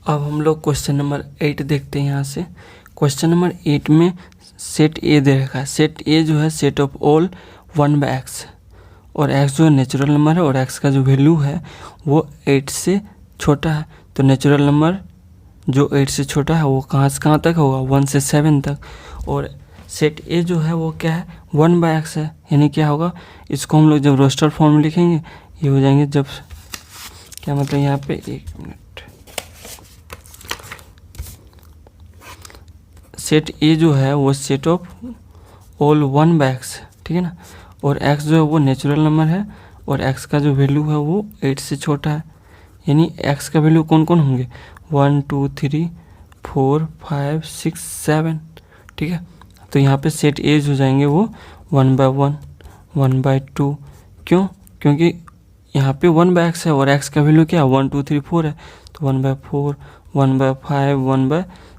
अब हम लोग क्वेश्चन नंबर 8 देखते हैं। यहाँ से क्वेश्चन नंबर 8 में सेट ए दे रखा है। सेट ए जो है सेट ऑफ ऑल 1/x और x जो है नेचुरल नंबर है और x का जो वैल्यू है वो 8 से छोटा है। तो नेचुरल नंबर जो 8 से छोटा है वो कहाँ से कहाँ तक होगा, 1 से 7 तक। और सेट ए जो है वो क्या है, 1/x है, यानी क्या होगा, इसको हम लोग जब रोस्टर फॉर्म में लिखेंगे ये हो जाएंगे, जब क्या मतलब यहाँ पे 1 मिनट, सेट ए जो है वो सेट ऑफ ऑल 1/x, ठीक है ना। और x जो है वो नेचुरल नंबर है और x का जो वैल्यू है वो 8 से छोटा है, यानी x का वैल्यू कौन कौन होंगे, 1 2 3 4 5 6 7, ठीक है। तो यहाँ पे सेट ए हो जाएंगे वो 1/1 1/2, क्यों, क्योंकि यहाँ पे 1/x है और x का वैल्यू क्या है 1 2 3 4 है, तो 1/4 1/5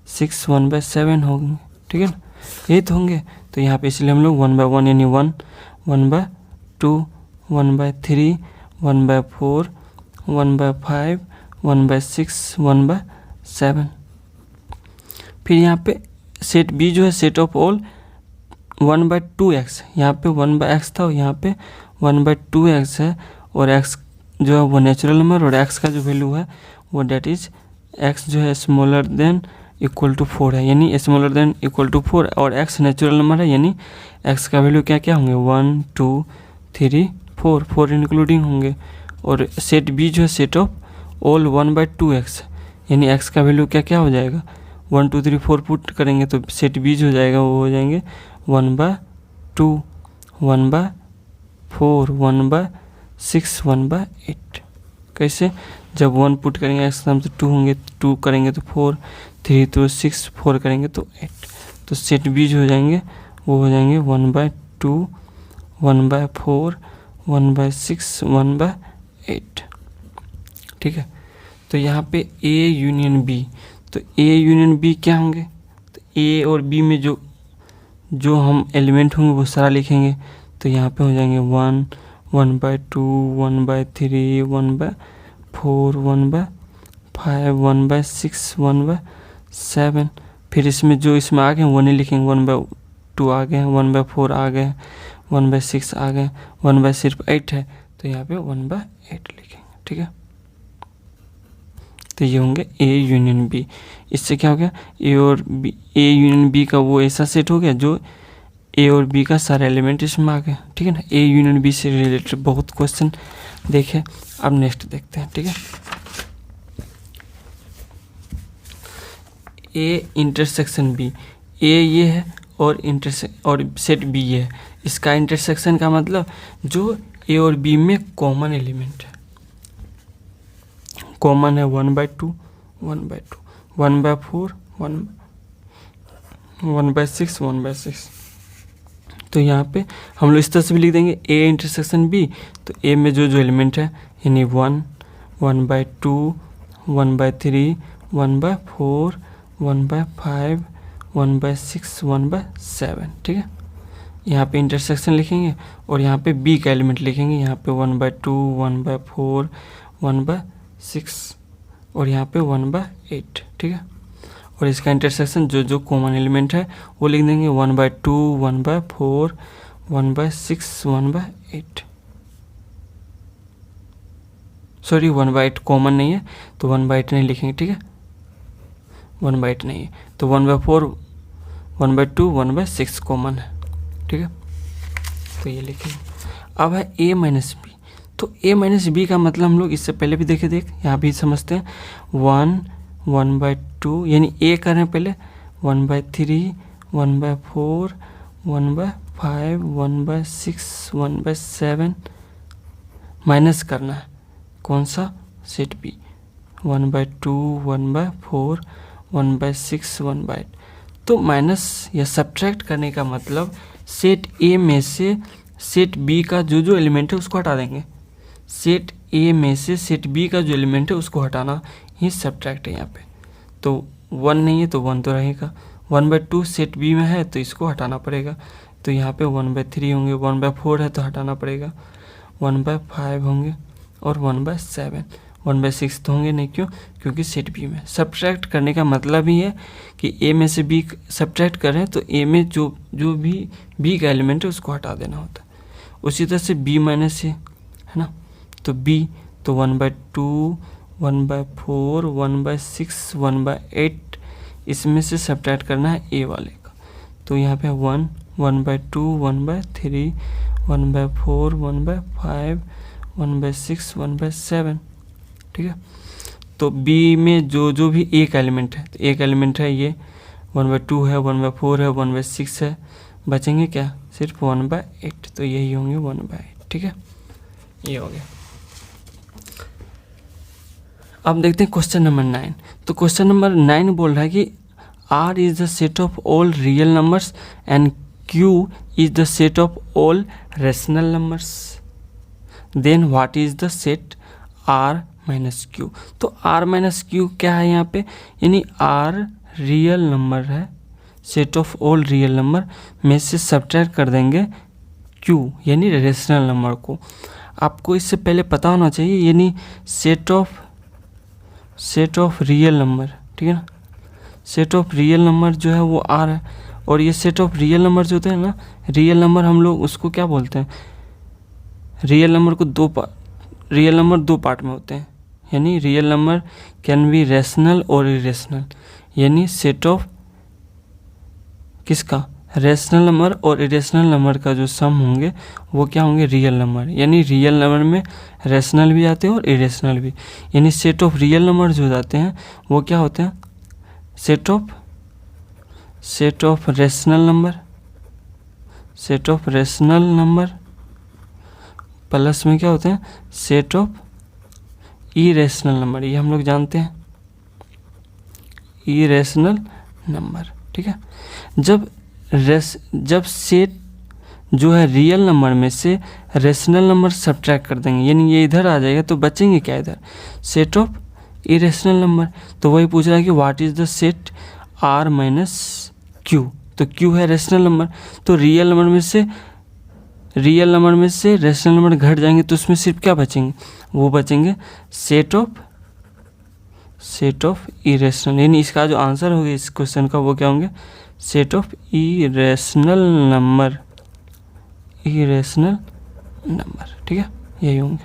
1/6 1/7 होंगे, ठीक है ना, यही तो होंगे। तो यहाँ पे इसलिए हम लोग 1/1 यानी 1 1/2 1/3 1/4 1/5 1/6 1/7। फिर यहाँ पे सेट बी जो है सेट ऑफ ऑल 1/2x, यहाँ पे 1/x था और यहाँ पे 1/2x है, और x जो है वो नेचुरल नंबर और x का जो वैल्यू है वो डेट इज x जो है स्मॉलर देन इक्वल टू 4 है, यानी स्मॉलर देन इक्वल टू 4, और x नेचुरल नंबर है यानी x का वैल्यू क्या क्या होंगे 1 2 3 4 इंक्लूडिंग होंगे। और सेट बी जो है सेट ऑफ ऑल 1/2x, यानी x का वैल्यू क्या क्या हो जाएगा 1 2 3 4 पुट करेंगे तो सेट बी जो हो जाएगा वो हो जाएंगे 1/2 1/4 1/6 1/8। कैसे, जब 1 पुट करेंगे x नाम से 2 होंगे, 2 करेंगे तो 4 3 तो 6 4 करेंगे तो 8। तो सेट बी जो हो जाएंगे वो हो जाएंगे 1/2 1/4 1/6 1/8, ठीक है। तो यहाँ पे A यूनियन B, तो A यूनियन B क्या होंगे, तो A और B में जो हम एलिमेंट होंगे वो सारा लिखेंगे। तो यहाँ पे हो जाएंगे 1 1/2 1/3 1/4 1/5 1/6 1/7। फिर इसमें जो इसमें आ गए वो नहीं लिखेंगे, 1/2 आ गए, 1/4 आ गए, 1/6 आ गए, 1/8 है, तो यहाँ पे 1/8 लिखेंगे, ठीक है। तो ये होंगे A यूनियन B। इससे क्या हो गया, A और B, A यूनियन B का वो ऐसा सेट हो गया जो A और B का सारे एलिमेंट इसमें आ गए, ठीक है ना। A यूनियन B से रिलेटेड बहुत क्वेश्चन देखे। अब नेक्स्ट देखते हैं, ठीक है। A इंटरसेक्शन B, A ये है और सेट B ये है, इसका इंटरसेक्शन का मतलब जो A और B में कॉमन एलिमेंट है, कॉमन है 1/2 1/2 1/4 1/6 1/6। तो यहाँ पे हम लोग इस तरह से भी लिख देंगे A इंटरसेक्शन B, तो A में जो जो एलिमेंट है यानी 1 1/2 1/3 1/4 1/5 1/6 1/7, ठीक है। यहाँ पे इंटरसेक्शन लिखेंगे और यहाँ पे B का एलिमेंट लिखेंगे, यहाँ पे 1/2 1/4 1/6 और यहाँ पे 1/8, ठीक है। और इसका इंटरसेक्शन जो जो कॉमन एलिमेंट है वो लिख देंगे 1/2 1/4 1/6 1/8। सॉरी 1/8 कॉमन नहीं है तो 1/8 नहीं लिखेंगे, ठीक है, 1/8 नहीं है तो 1/4 1/2 1/6 कॉमन है, ठीक है। तो ये लिखेंगे। अब है A माइनस B, तो A माइनस B का मतलब हम लोग इससे पहले भी देख यहाँ भी समझते हैं। 1 1/2 यानी A कर रहे हैं पहले, 1/3 1/4 1/5 1/6 1/7 माइनस करना है कौन सा, सेट B 1/2 1/4 1/6 1/8। तो माइनस या सब्ट्रैक्ट करने का मतलब सेट A में से सेट B का जो जो एलिमेंट है उसको हटा देंगे, सेट A में से सेट B का जो एलिमेंट है उसको हटाना ही सब्ट्रैक्ट है यहाँ पे। तो 1 नहीं है तो 1 तो रहेगा, 1/2 सेट B में है तो इसको हटाना पड़ेगा, तो यहाँ पे 1/3 होंगे, 1/4 है तो हटाना पड़ेगा, 1/5 होंगे और 1/7 1/6 तो होंगे नहीं, क्यों? क्योंकि सेट बी में सब्ट्रैक्ट करने का मतलब ही है कि ए में से बी सब्ट्रैक्ट करें तो ए में जो भी बी का एलिमेंट है उसको हटा देना होता है। उसी तरह से बी माइनस ए है ना, तो बी तो 1/2, 1/4, 1/6, 1/8 इसमें से सब्ट्रैक्ट करना है ए वाले का। तो यहाँ पे 1, 1/2, 1/3, 1/4, 1/5, 1/6, 1/7, ठीक है। तो बी में जो भी एक एलिमेंट है, तो एक एलिमेंट है ये 1/2 है, 1/4 है, 1/6 है, बचेंगे क्या? सिर्फ 1/8, तो यही होंगे 1/8, ठीक है। ये हो गया। अब देखते हैं क्वेश्चन नंबर 9। तो क्वेश्चन नंबर 9 बोल रहा है कि R is the set of all real numbers and Q is the set of all rational numbers, then what is the set R minus Q। तो R माइनस Q क्या है यहाँ पे? यानी R रियल नंबर है, set of all real number में से subtract कर देंगे Q यानी रेशनल नंबर को। आपको इससे पहले पता होना चाहिए, यानी सेट ऑफ रियल नंबर, ठीक है ना। सेट ऑफ रियल नंबर जो है वो R है, और ये सेट ऑफ रियल नंबर जो होते हैं ना, रियल नंबर हम लोग उसको क्या बोलते हैं? रियल नंबर को दो पार्ट में होते हैं, यानी real number can be rational और इरेशनल, यानी सेट ऑफ किसका? रेशनल नंबर और इरेशनल नंबर का जो सम होंगे वो क्या होंगे? Real number. यानी रियल नंबर में रेशनल भी आते हैं और इरेशनल भी, यानी सेट ऑफ रियल नंबर जो जाते हैं वो क्या होते हैं? Set of rational number plus में क्या होते हैं? Set of irrational number. ये हम लोग जानते हैं, इरेशनल नंबर, ठीक है। जब सेट जो है रियल नंबर में से रेशनल नंबर सब्ट्रैक्ट कर देंगे, यानी ये इधर आ जाएगा, तो बचेंगे क्या इधर? Set of irrational number. तो वही पूछ रहा है कि what is the set R minus Q। तो Q है रेशनल नंबर, तो रियल नंबर में से रेशनल नंबर घट जाएंगे, तो उसमें सिर्फ क्या बचेंगे? वो बचेंगे सेट ऑफ इरेशनल, यानी इसका जो आंसर होगा इस क्वेश्चन का वो क्या होंगे? सेट ऑफ इरेशनल नंबर, ठीक है, यही होंगे।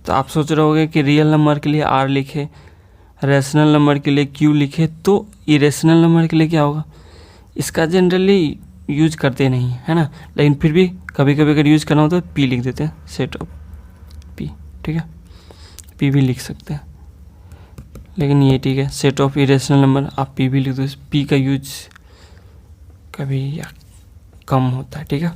तो आप सोच रहे होंगे कि रियल नंबर के लिए R लिखे, रेशनल नंबर के लिए Q लिखे, तो इरेशनल नंबर के लिए क्या होगा? इसका जनरली यूज करते नहीं है ना, लेकिन फिर भी कभी कभी अगर यूज करना हो तो P लिख देते हैं, सेट ऑफ P, ठीक है, P भी लिख सकते हैं, लेकिन ये ठीक है, सेट ऑफ इरेशनल नंबर आप P भी लिख दो, P का यूज कभी या कम होता है, ठीक है।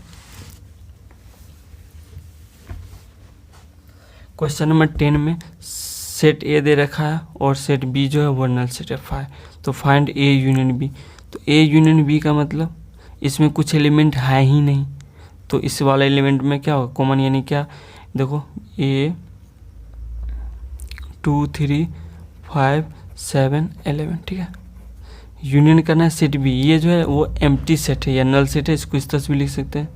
क्वेश्चन नंबर 10 में सेट A दे रखा है और सेट B जो है वो नल सेट है, तो फाइंड A यूनियन B। तो A यूनियन B का मतलब इसमें कुछ एलिमेंट है ही नहीं, तो इस वाले एलिमेंट में क्या होगा? कॉमन, यानी क्या? देखो A 2 3 5 7 11, ठीक है। यूनियन करना है सेट B, ये जो है वो एम्प्टी सेट है या नल सेट है, इसको इस तरह से भी लिख सकते हैं,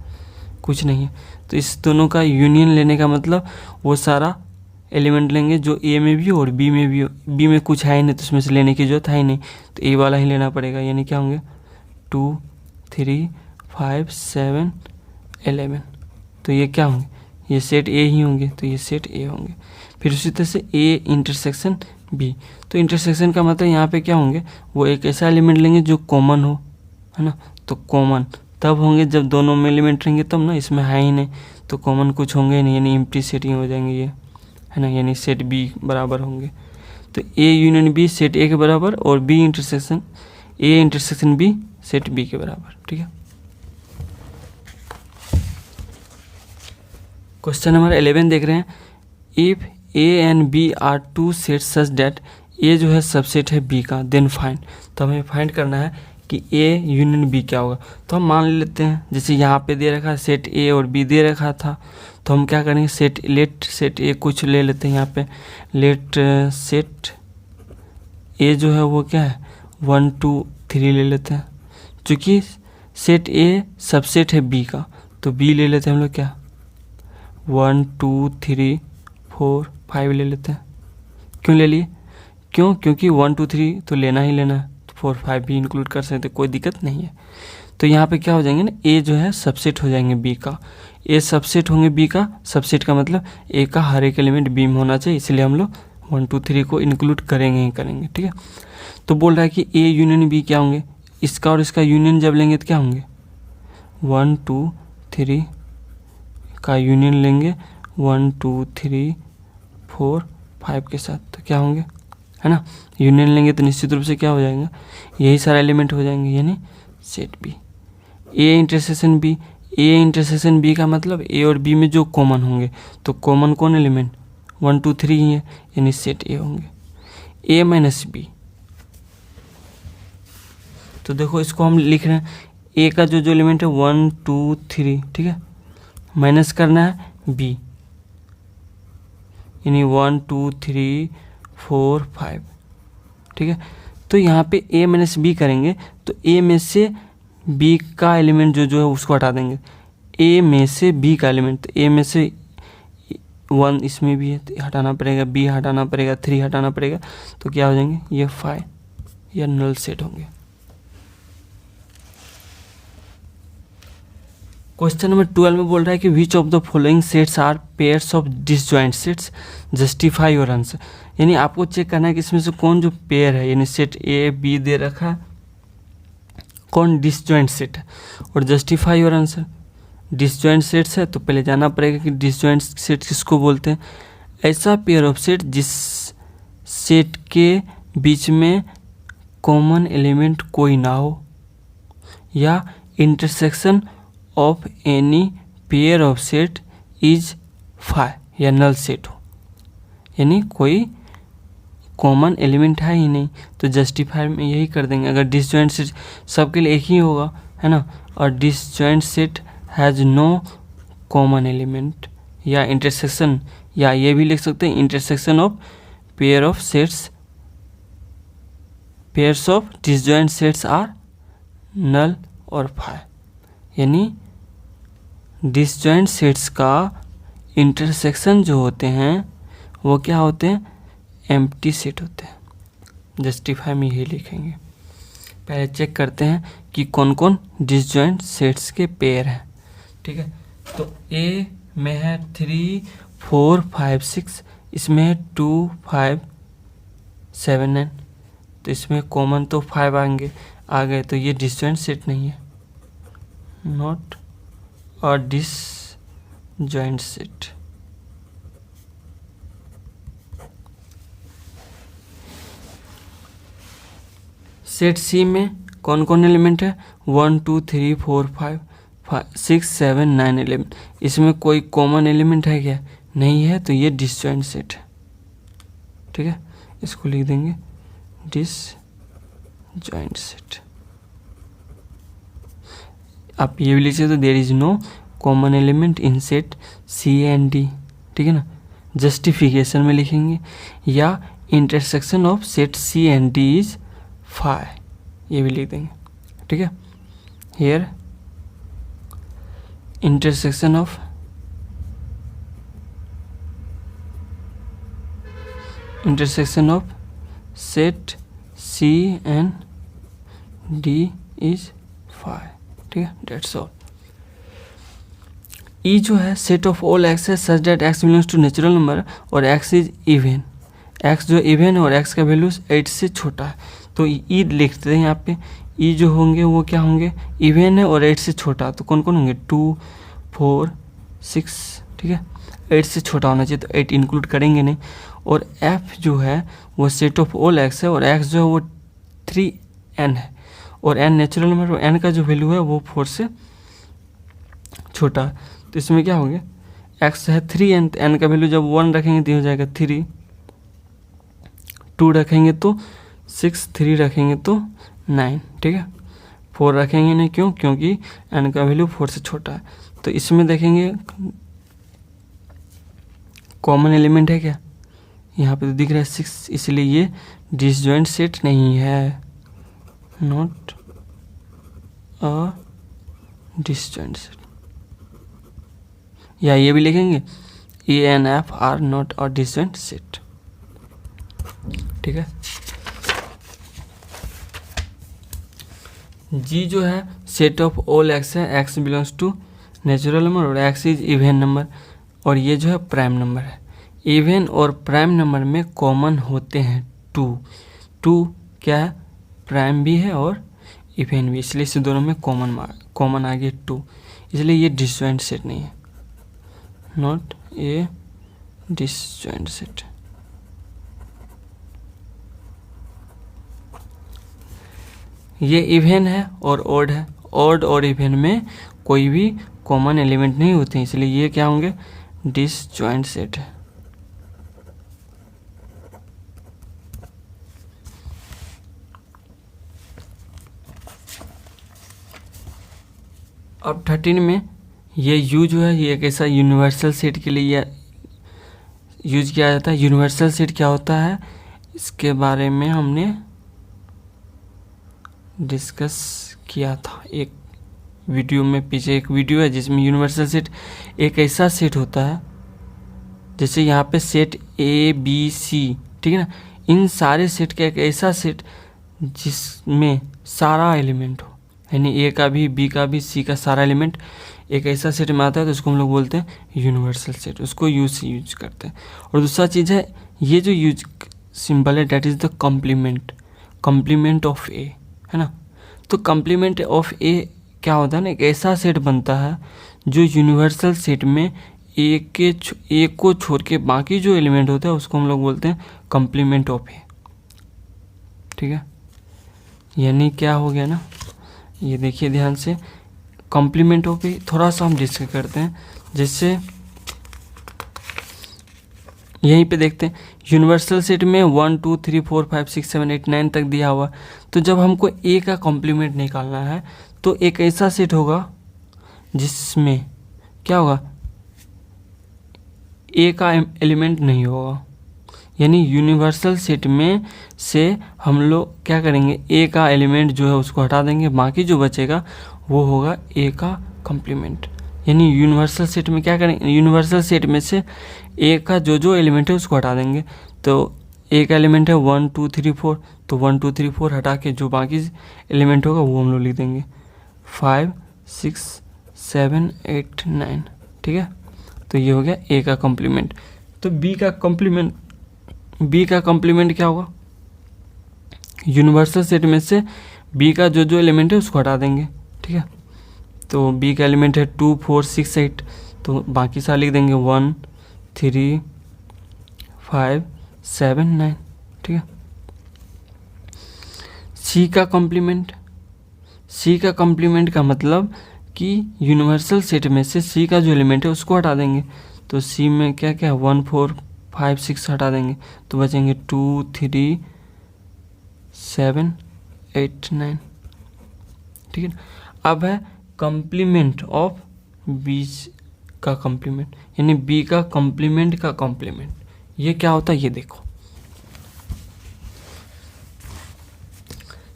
कुछ नहीं है। तो इस दोनों का यूनियन लेने का मतलब वो सारा एलिमेंट लेंगे जो A में भी हो और B में भी हो। B में कुछ है ही नहीं तो उसमें से लेने की जरूरत है ही नहीं, तो A वाला ही लेना पड़ेगा, यानी क्या होंगे? 2 3 5 7 11, तो ये क्या होंगे? ये सेट A ही होंगे, तो ये सेट A होंगे। फिर उसी तरह से A इंटरसेक्शन B, तो इंटरसेक्शन का मतलब यहाँ पे क्या होंगे? वो एक ऐसा एलिमेंट लेंगे जो कॉमन हो, है ना। तो कॉमन तब होंगे जब दोनों में एलिमेंट रहेंगे तब ना, इसमें है ही नहीं तो कॉमन कुछ होंगे ही नहीं, यानी एम्प्टी सेट ही हो जाएंगे ये, है ना, यानी सेट B बराबर होंगे। तो A union B set A के बराबर और A intersection B set B के बराबर, ठीक है। क्वेश्चन नंबर 11 देख रहे हैं, if A and B are two set such that A जो है सबसेट है B का, देन फाइंड। तो हमें फाइंड करना है कि A यूनियन B क्या होगा। तो हम मान लेते हैं जैसे यहाँ पे दे रखा है सेट A और B दे रखा था, तो हम क्या करेंगे? लेट सेट A कुछ ले लेते हैं, यहाँ पे लेट सेट A जो है वो क्या है 1 2 3 ले लेते हैं, चूँकि सेट A सबसेट है B का, तो B ले लेते हैं हम लोग क्या 1 2 3 4 5 ले लेते हैं। क्यों ले लिए? क्योंकि 1 2 3 तो लेना ही लेना है, तो 4 5 भी इंक्लूड कर सकते, कोई दिक्कत नहीं है। तो यहाँ पे क्या हो जाएंगे ना, ए जो है सबसेट हो जाएंगे बी का, ए सबसेट होंगे बी का। सबसेट का मतलब ए का हर एक एलिमेंट बी में होना चाहिए, इसलिए हम लोग 1 2 3 को इंक्लूड करेंगे ही करेंगे। ठीक है, तो बोल रहा है कि ए यूनियन बी क्या होंगे, इसका और इसका यूनियन जब लेंगे तो क्या होंगे, 1 2 3 का यूनियन लेंगे 1 2 3 4 5 के साथ, तो क्या होंगे, है ना। यूनियन लेंगे तो निश्चित रूप से क्या हो जाएगा, यही सारा एलिमेंट हो जाएंगे, यानी set B. A intersection B, A intersection B का मतलब ए और बी में जो कॉमन होंगे, तो कॉमन कौन एलिमेंट 1 2 3 ही है, यानी सेट ए होंगे। ए माइनस बी, तो देखो इसको हम लिख रहे हैं, ए का जो एलिमेंट है 1 2 3, ठीक है, माइनस करना है बी, यानी 1 2 3 4 5, ठीक है। तो यहाँ पे ए माइनस बी करेंगे तो ए में से बी का एलिमेंट जो है उसको हटा देंगे, ए में से बी का एलिमेंट, तो ए में से 1 इसमें भी है तो हटाना पड़ेगा, बी हटाना पड़ेगा, 3 हटाना पड़ेगा, तो क्या हो जाएंगे, ये 5 या नल सेट होंगे। क्वेश्चन नंबर 12 में बोल रहा है कि which of the following sets are pairs of disjoint sets, justify your answer. यानी आपको चेक करना है कि इसमें से कौन जो पेयर है, यानी सेट ए बी दे रखा है, कौन डिसजॉइंट सेट है, और justify your answer. Disjoint sets है तो पहले जाना पड़ेगा कि डिसजॉइंट सेट किसको बोलते हैं। ऐसा पेयर ऑफ सेट जिस सेट के बीच में कॉमन एलिमेंट कोई ना हो, या intersection of any pair of set is 5 या नल सेट हो, यानी कोई कॉमन एलिमेंट है ही नहीं, तो जस्टिफाई में यही कर देंगे। अगर डिसजॉइंट सेट सबके लिए एक ही होगा, है ना, और disjoint set has no common element या इंटरसेक्शन, या ये भी लिख सकते हैं intersection of pair of sets, pairs of disjoint sets are null और 5, यानी डिसजॉइंट सेट्स का इंटरसेक्शन जो होते हैं वो क्या होते हैं, एम्प्टी सेट होते हैं। जस्टिफाई में यही लिखेंगे। पहले चेक करते हैं कि कौन कौन डिसजॉइंट सेट्स के पेयर हैं। ठीक है, तो ए में है 3 4 5 6, इसमें है 2 5 7 9, तो इसमें कॉमन तो 5 आएंगे, आ गए, तो ये डिसजॉइंट सेट नहीं है, not a disjoint set. Set C में कौन कौन एलिमेंट है, 1 2 3 4 5 6 7 9 11, इसमें कोई कॉमन एलिमेंट है क्या, नहीं है, तो ये डिसजॉइंट सेट है। ठीक है, इसको लिख देंगे डिसजॉइंट सेट। आप ये भी लिख सकते हो, there is no common element in set C and D. ठीक है ना, जस्टिफिकेशन में लिखेंगे, या intersection of set C and D is 5, ये भी लिख देंगे। ठीक है, here intersection of set C and D is 5। ठीक है, डेट्स ऑल। ई जो है सेट ऑफ ऑल एक्स है such that x belongs to natural number और एक्स इज इवन। एक्स जो इवन है और एक्स का वैल्यू 8 से छोटा है, तो ई लिखते हैं यहाँ पे। ई जो होंगे वो क्या होंगे, इवन है और 8 से छोटा, तो कौन कौन होंगे, 2 4 6। ठीक है, 8 से छोटा होना चाहिए, तो 8 इंक्लूड करेंगे नहीं। और एफ जो है वो सेट ऑफ ऑल एक्स है, और एक्स जो है वो 3n है, और n नेचुरल नंबर, और n का जो वैल्यू है वो 4 से छोटा है, तो इसमें क्या हो गया, x है 3n, तो n का वैल्यू जब 1 रखेंगे तो हो जाएगा 3, 2 रखेंगे तो 6, 3 रखेंगे तो 9। ठीक है, 4 रखेंगे नहीं, क्यों, क्योंकि n का वैल्यू 4 से छोटा है। तो इसमें देखेंगे कॉमन एलिमेंट है क्या, यहाँ पे तो दिख रहा है 6, इसलिए ये डिसजॉइंट सेट नहीं है, नॉट अ डिसजॉइंट सेट। या ये भी लिखेंगे, A N F R not a disjoint set. ठीक है, जी जो है सेट ऑफ ऑल एक्स है, X belongs to natural number और एक्स इज इवन नंबर, और ये जो है प्राइम नंबर है। इवन और प्राइम नंबर में कॉमन होते हैं टू क्या है, प्राइम भी है और इवन भी, इसलिए इस दोनों में कॉमन आ गया 2, इसलिए ये डिसजॉइंट सेट नहीं है, नॉट ए डिसजॉइंट सेट। ये इवन है और ऑड है, ऑड और इवन में कोई भी कॉमन एलिमेंट नहीं होते हैं, इसलिए ये क्या होंगे, डिसजॉइंट सेट है। अब 13 में ये यू जो है, ये एक ऐसा यूनिवर्सल सेट के लिए यूज किया जाता है। यूनिवर्सल सेट क्या होता है, इसके बारे में हमने डिस्कस किया था एक वीडियो में, पीछे एक वीडियो है जिसमें यूनिवर्सल सेट एक ऐसा सेट होता है, जैसे यहाँ पे सेट ए बी सी, ठीक है ना, इन सारे सेट का एक ऐसा सेट जिसमें सारा एलिमेंट हो, यानी ए का भी, बी का भी, सी का सारा एलिमेंट एक ऐसा सेट में आता है, तो उसको हम लोग बोलते हैं यूनिवर्सल सेट, उसको यूज करते हैं। और दूसरा चीज़ है, ये जो यूज सिंबल है that is the complement of A, है ना। तो कॉम्प्लीमेंट ऑफ ए क्या होता है ना, एक ऐसा सेट बनता है जो यूनिवर्सल सेट में ए को छोड़ के बाकी जो एलिमेंट होता है उसको हम लोग बोलते हैं कॉम्प्लीमेंट ऑफ ए। ठीक है, यानी क्या हो गया ना, ये देखिए ध्यान से, कॉम्प्लीमेंट ऑफ ए थोड़ा सा हम डिस्कस करते हैं, जिससे यहीं पे देखते हैं यूनिवर्सल सेट में 1 2 3 4 5 6 7 8 9 तक दिया हुआ, तो जब हमको ए का कॉम्प्लीमेंट निकालना है तो एक ऐसा सेट होगा जिसमें क्या होगा, ए का एलिमेंट नहीं होगा, यानी यूनिवर्सल सेट में से हम लोग क्या करेंगे, ए का एलिमेंट जो है उसको हटा देंगे, बाकी जो बचेगा वो होगा ए का कॉम्प्लीमेंट। यानी यूनिवर्सल सेट में क्या करेंगे, यूनिवर्सल सेट में से ए का जो एलिमेंट है उसको हटा देंगे, तो ए का एलिमेंट है 1 2 3 4, तो 1 2 3 4 हटा के जो बाकी एलिमेंट होगा वो हम लोग लिख देंगे 5 6 7 8 9। ठीक है, तो ये हो गया ए का कॉम्प्लीमेंट। तो बी का कॉम्प्लीमेंट क्या होगा, यूनिवर्सल सेट में से बी का जो एलिमेंट है उसको हटा देंगे। ठीक है, तो बी का एलिमेंट है 2 4 6 8, तो बाकी सारे लिख देंगे 1 3 5 7 9। ठीक है, सी का कॉम्प्लीमेंट का मतलब कि यूनिवर्सल सेट में से सी का जो एलिमेंट है उसको हटा देंगे, तो सी में क्या क्या 1 4 5 6 हटा देंगे, तो बचेंगे 2 3 7 8 9। ठीक है, अब है कॉम्प्लीमेंट ऑफ बी का कॉम्प्लीमेंट, यानी बी का कॉम्प्लीमेंट का कॉम्प्लीमेंट, ये क्या होता है ये देखो।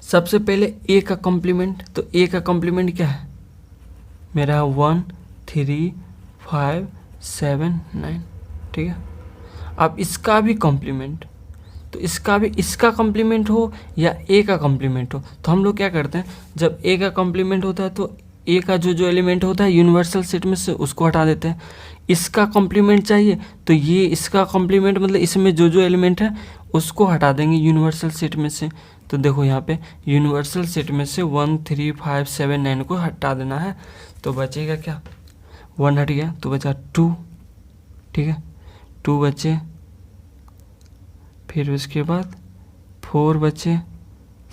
सबसे पहले ए का कॉम्प्लीमेंट, तो ए का कॉम्प्लीमेंट क्या है मेरा 1 3 5 7 9। ठीक है, अब इसका भी कॉम्प्लीमेंट, तो इसका कॉम्प्लीमेंट हो या ए का कॉम्प्लीमेंट हो, तो हम लोग क्या करते हैं, जब ए का कॉम्प्लीमेंट होता है तो ए का जो एलिमेंट होता है यूनिवर्सल सेट में से उसको हटा देते हैं। इसका कॉम्प्लीमेंट चाहिए तो ये इसका कॉम्प्लीमेंट मतलब इसमें जो एलिमेंट है उसको हटा देंगे यूनिवर्सल सेट में से। तो देखो यहाँ पे यूनिवर्सल सेट में से 1 3 5 7 9 को हटा देना है, तो बचेगा क्या, 1 हट गया तो बचा 2। ठीक है, 2 बचे, फिर उसके बाद 4 बचे,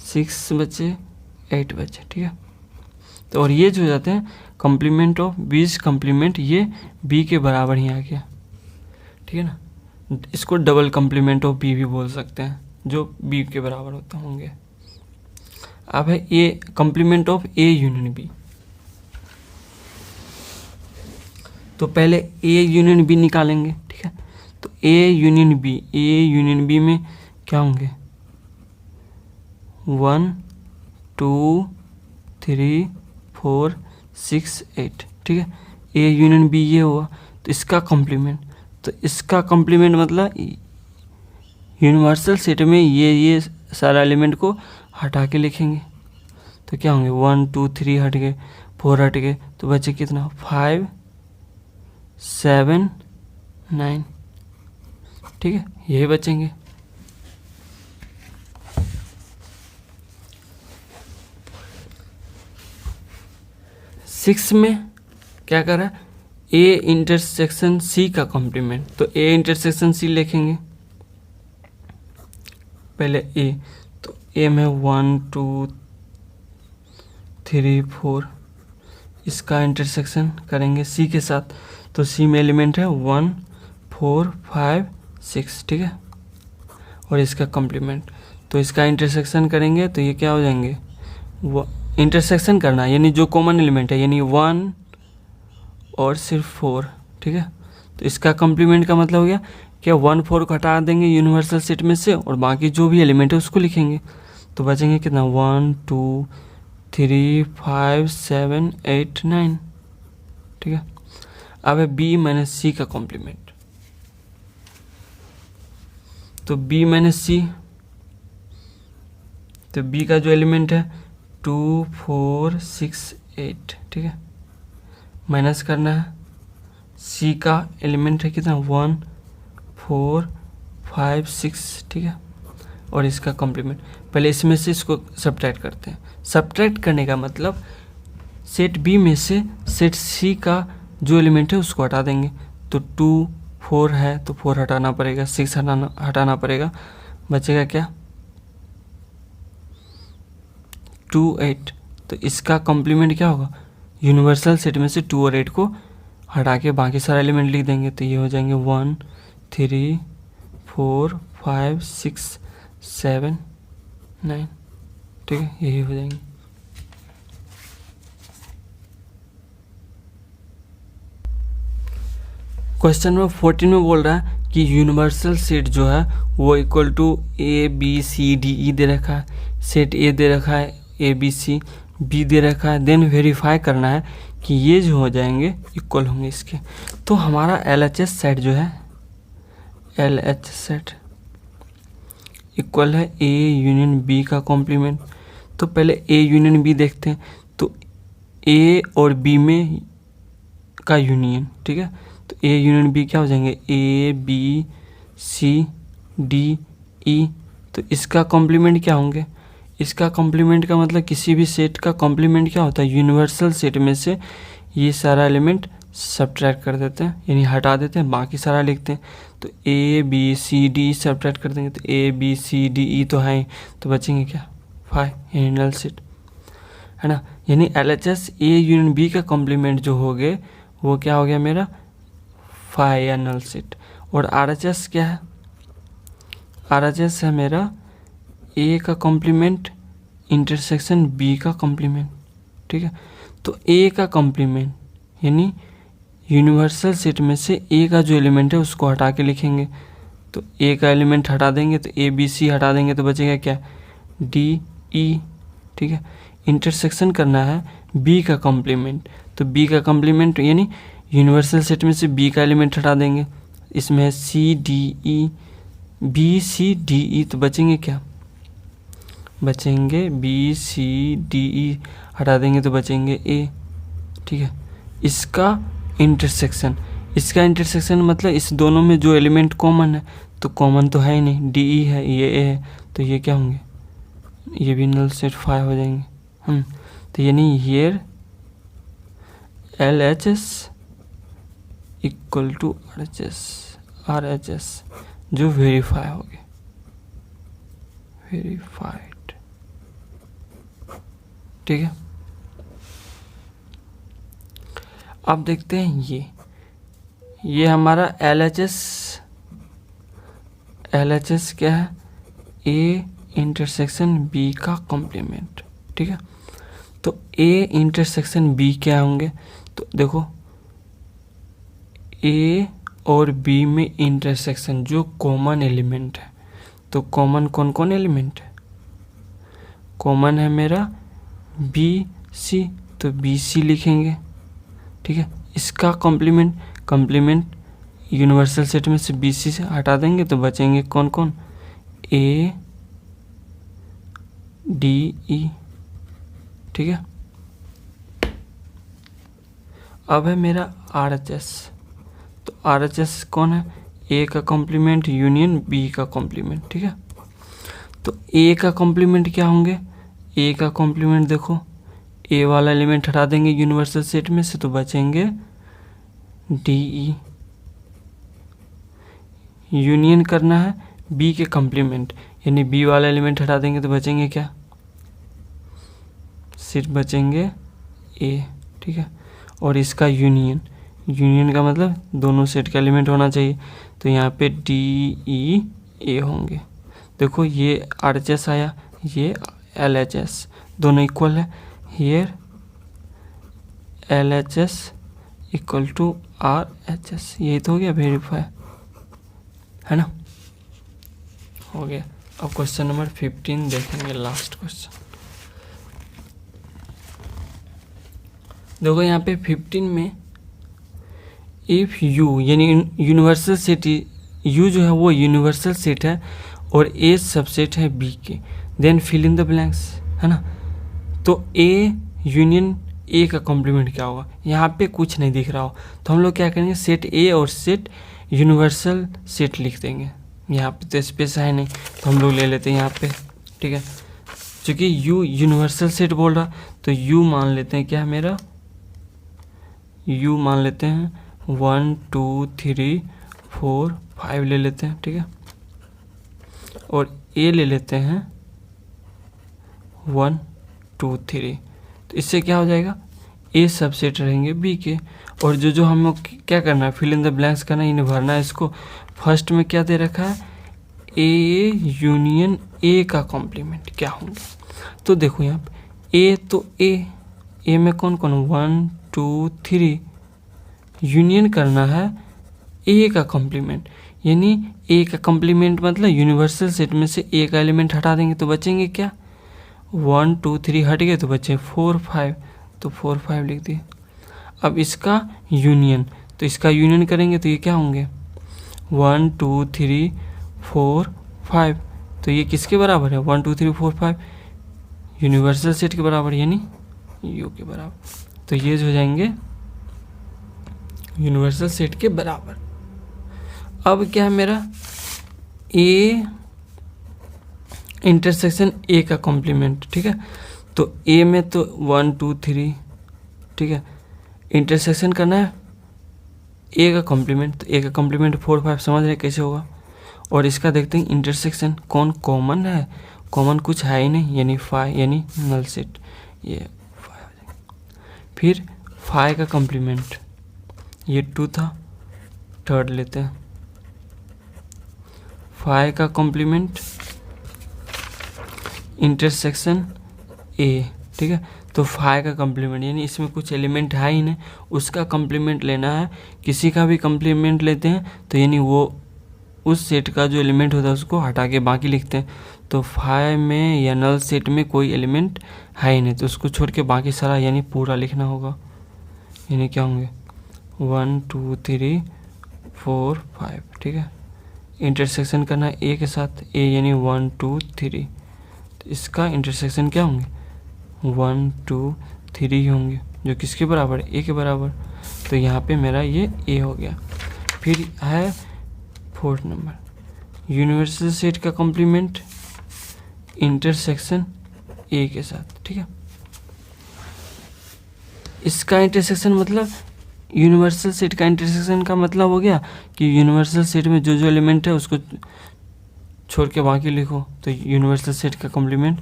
6 बचे, 8 बचे। ठीक है, तो और ये जो हो जाते हैं कॉम्प्लीमेंट ऑफ बीज कॉम्प्लीमेंट, ये बी के बराबर ही आ गया। ठीक है ना, इसको डबल कॉम्प्लीमेंट ऑफ बी भी बोल सकते हैं, जो बी के बराबर होते होंगे। अब है A complement of A union B, तो पहले ए यूनियन बी निकालेंगे। ठीक है, तो ए यूनियन बी में क्या होंगे 1 2 3 4 6 8। ठीक है, ए यूनियन बी ये हुआ, तो इसका कॉम्प्लीमेंट, तो इसका कॉम्प्लीमेंट मतलब यूनिवर्सल सेट में ये सारा एलिमेंट को हटा के लिखेंगे तो क्या होंगे 1 2 3 हट गए, 4 हट गए, तो बचे कितना 5 7 9, ठीक है, यही बचेंगे। सिक्स में क्या कर रहा है, ए इंटरसेक्शन सी का कॉम्प्लीमेंट, तो ए इंटरसेक्शन सी लिखेंगे पहले ए, तो ए में 1 2 3 4, इसका इंटरसेक्शन करेंगे सी के साथ, तो सी में एलिमेंट है 1 4 5 6, ठीक है, और इसका कॉम्प्लीमेंट, तो इसका इंटरसेक्शन करेंगे तो ये क्या हो जाएंगे, वो इंटरसेक्शन करना है यानी जो कॉमन एलिमेंट है यानी 1 और सिर्फ 4, ठीक है, तो इसका कॉम्प्लीमेंट का मतलब हो गया क्या 1 4 को हटा देंगे यूनिवर्सल सेट में से और बाकी जो भी एलिमेंट है उसको लिखेंगे, तो बचेंगे कितना 1 2 3 5 7 8 9, ठीक है। अब है बी माइनस सी का कॉम्प्लीमेंट, तो बी माइनस सी, तो बी का जो एलिमेंट है 2 4 6 8, ठीक है, माइनस करना है सी का एलिमेंट है कितना 1 4 5 6, ठीक है, और इसका कॉम्प्लीमेंट, पहले इसमें से इसको सब्ट्रैक्ट करते हैं। सब्ट्रैक्ट करने का मतलब सेट बी में से सेट सी का जो एलिमेंट है उसको हटा देंगे, तो 2 4 है तो 4 हटाना पड़ेगा, 6 हटाना पड़ेगा, बचेगा क्या 2 8, तो इसका कॉम्प्लीमेंट क्या होगा, यूनिवर्सल सेट में से 2 और 8 को हटा के बाकी सारा एलिमेंट लिख देंगे, तो ये हो जाएंगे 1 3 4 5 6 7 9, ठीक है, यही हो जाएंगे। क्वेश्चन नंबर 14 में बोल रहा है कि यूनिवर्सल सेट जो है वो equal to A B C D E दे रखा है, सेट ए दे रखा है, ए बी सी बी दे रखा है, देन वेरीफाई करना है कि ये जो हो जाएंगे इक्वल होंगे इसके, तो हमारा एल एच एस सेट जो है, एल एच सेट इक्वल है ए यूनियन बी का कॉम्प्लीमेंट, तो पहले ए यूनियन बी देखते हैं, तो ए और बी में का यूनियन, ठीक है, तो ए यूनियन बी क्या हो जाएंगे ए बी सी डी ई, तो इसका कॉम्प्लीमेंट क्या होंगे, इसका कॉम्प्लीमेंट का मतलब किसी भी सेट का कॉम्प्लीमेंट क्या होता है, यूनिवर्सल सेट में से ये सारा एलिमेंट सब्ट्रैक्ट कर देते हैं यानी हटा देते हैं, बाकी सारा लिखते हैं, तो A B C D subtract कर देंगे, तो A B C D E तो है, तो बचेंगे क्या 5, यानी नल सेट है ना, यानी L H S A union B का कॉम्प्लीमेंट जो हो गए वो क्या हो गया मेरा 5 या नल सेट। और आर एच एस क्या है, आर एच एस है मेरा ए का कॉम्प्लीमेंट इंटरसेक्शन बी का कॉम्प्लीमेंट, ठीक है, तो ए का कॉम्प्लीमेंट यानी यूनिवर्सल सेट में से ए का जो एलिमेंट है उसको हटा के लिखेंगे, तो ए का एलिमेंट हटा देंगे तो ए बी सी हटा देंगे तो बचेगा क्या डी ई, ठीक है, इंटरसेक्शन करना है बी का कॉम्प्लीमेंट, तो बी का कॉम्प्लीमेंट यानी यूनिवर्सल सेट में से बी का एलिमेंट हटा देंगे, इसमें है C D E, B C D E, तो बचेंगे क्या, बचेंगे बी सी डी ई हटा देंगे तो बचेंगे ए, ठीक है, इसका इंटरसेक्शन, इसका इंटरसेक्शन मतलब इस दोनों में जो एलिमेंट कॉमन है, तो कॉमन तो है ही नहीं, डी ई है, ये ए है, तो ये क्या होंगे, ये भी नल सेट 5 हो जाएंगे तो यानी here L H S equal to R H S जो वेरीफाई हो गए, वेरीफाइड, ठीक है। अब देखते हैं ये हमारा एल एच एस क्या है ए इंटरसेक्शन बी का कॉम्प्लीमेंट, ठीक है, तो ए इंटरसेक्शन बी क्या होंगे, तो देखो ए और बी में इंटरसेक्शन जो कॉमन एलिमेंट है, तो कॉमन कौन कौन एलिमेंट है, कॉमन है मेरा बी सी, तो बी सी लिखेंगे, ठीक है, इसका कॉम्प्लीमेंट यूनिवर्सल सेट में से बी सी से हटा देंगे तो बचेंगे कौन कौन, ए डी ई, ठीक है। अब है मेरा आर एच एस। तो आर एच एस कौन है, ए का कॉम्प्लीमेंट यूनियन बी का कॉम्प्लीमेंट, ठीक है। तो ए का कॉम्प्लीमेंट क्या होंगे, ए का कॉम्प्लीमेंट देखो, ए वाला एलिमेंट हटा देंगे यूनिवर्सल सेट में से तो बचेंगे डी ई। यूनियन करना है बी के कॉम्प्लीमेंट, यानी बी वाला एलिमेंट हटा देंगे तो बचेंगे क्या, सिर्फ बचेंगे ए, ठीक है। और इसका यूनियन, यूनियन का मतलब दोनों सेट का एलिमेंट होना चाहिए, तो यहाँ पे डी ई ए होंगे। देखो ये आर एच एस आया, ये एल एच एस, दोनों इक्वल है। Here L H S equal to R H S, यही तो हो गया वेरीफाई, है ना, हो गया। अब क्वेश्चन नंबर 15 देखेंगे, लास्ट क्वेश्चन। देखो यहाँ पे 15 में इफ यू यानी यूनिवर्सल सेट, यू जो है वो यूनिवर्सल सेट है और ए सबसेट है बी के, then fill in the blanks, है ना। तो ए यूनियन ए का कॉम्प्लीमेंट क्या होगा, यहाँ पे कुछ नहीं दिख रहा हो तो हम लोग क्या करेंगे, सेट ए और सेट यूनिवर्सल सेट लिख देंगे। यहाँ पे तो स्पेस है नहीं तो हम लोग ले लेते हैं यहाँ पे, ठीक है। क्योंकि यू यूनिवर्सल सेट बोल रहा तो यू मान लेते हैं क्या मेरा, यू मान लेते हैं 1 2 3 4 5 ले लेते हैं, ठीक है। और ए ले लेते हैं 1 2 3, तो इससे क्या हो जाएगा, ए सबसेट रहेंगे बी के। और जो हम लोग क्या करना है, फिल इन द ब्लैंक्स करना, इन्हें भरना है। इसको फर्स्ट में क्या दे रखा है, ए यूनियन ए का कॉम्प्लीमेंट क्या होंगे। तो देखो यहाँ पे ए, तो ए में कौन कौन 1 2 3, यूनियन करना है ए का कॉम्प्लीमेंट, यानी ए का कॉम्प्लीमेंट मतलब यूनिवर्सल सेट में से ए का एलिमेंट हटा देंगे तो बचेंगे क्या, 1 2 3 हट गए तो बचे 4 5, तो 4 5 लिख दिए। अब इसका यूनियन, तो इसका यूनियन करेंगे तो ये क्या होंगे 1 2 3 4 5, तो ये किसके बराबर है 1 2 3 4 5, यूनिवर्सल सेट के बराबर यानी यू के बराबर। तो ये जो हो जाएंगे यूनिवर्सल सेट के बराबर। अब क्या है मेरा, ए इंटरसेक्शन ए का कॉम्प्लीमेंट, ठीक है। तो ए में तो 1 2 3, ठीक है, इंटरसेक्शन करना है ए का कॉम्प्लीमेंट, तो ए का कॉम्प्लीमेंट 4 5 समझ रहे कैसे होगा। और इसका देखते हैं इंटरसेक्शन कौन कॉमन है, कॉमन कुछ है ही नहीं, यानी 5 यानी नल सेट, ये 5 आ जाएगा। फिर 5 का कॉम्प्लीमेंट, ये 2 था, थर्ड लेते हैं, 5 का कॉम्प्लीमेंट इंटरसेक्शन ए, ठीक है। तो 5 का कॉम्प्लीमेंट यानी इसमें कुछ एलिमेंट है ही नहीं, उसका कॉम्प्लीमेंट लेना है। किसी का भी कॉम्प्लीमेंट लेते हैं तो यानी वो उस सेट का जो एलिमेंट होता है उसको हटा के बाकी लिखते हैं। तो 5 में या नल सेट में कोई एलिमेंट है ही नहीं तो उसको छोड़ के बाकी सारा यानी पूरा लिखना होगा। यानी क्या होंगे 1 2 3 4 5, ठीक है। इंटरसेक्शन करना है ए के साथ, ए यानी 1 2 3, तो इसका इंटरसेक्शन क्या होंगे 1 2 3 ही होंगे, जो किसके बराबर है ए के बराबर। तो यहाँ पे मेरा ये ए हो गया। फिर है 4th नंबर, यूनिवर्सल सेट का कॉम्प्लीमेंट इंटरसेक्शन ए के साथ, ठीक है। इसका इंटरसेक्शन मतलब यूनिवर्सल सेट का इंटरसेक्शन का मतलब हो गया कि यूनिवर्सल सेट में जो एलिमेंट है उसको छोड़ के बाकी लिखो, तो यूनिवर्सल सेट का कॉम्प्लीमेंट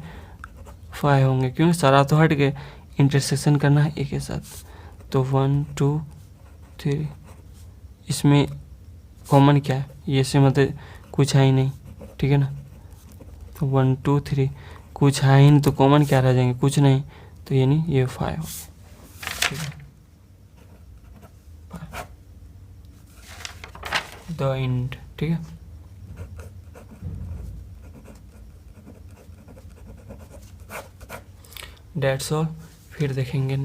5 होंगे, क्योंकि सारा तो हट गए, इंटरसेक्शन करना है ए के साथ। तो 1 2 3, इसमें कॉमन क्या है, ये से मतलब कुछ है ही नहीं, ठीक है ना। तो 1 2 3 कुछ है ही नहीं तो कॉमन क्या रह जाएंगे, कुछ नहीं, तो यानी ये 5 हो गया, ठीक है। द एंड, ठीक है। दैट्स ऑल, फिर देखेंगे।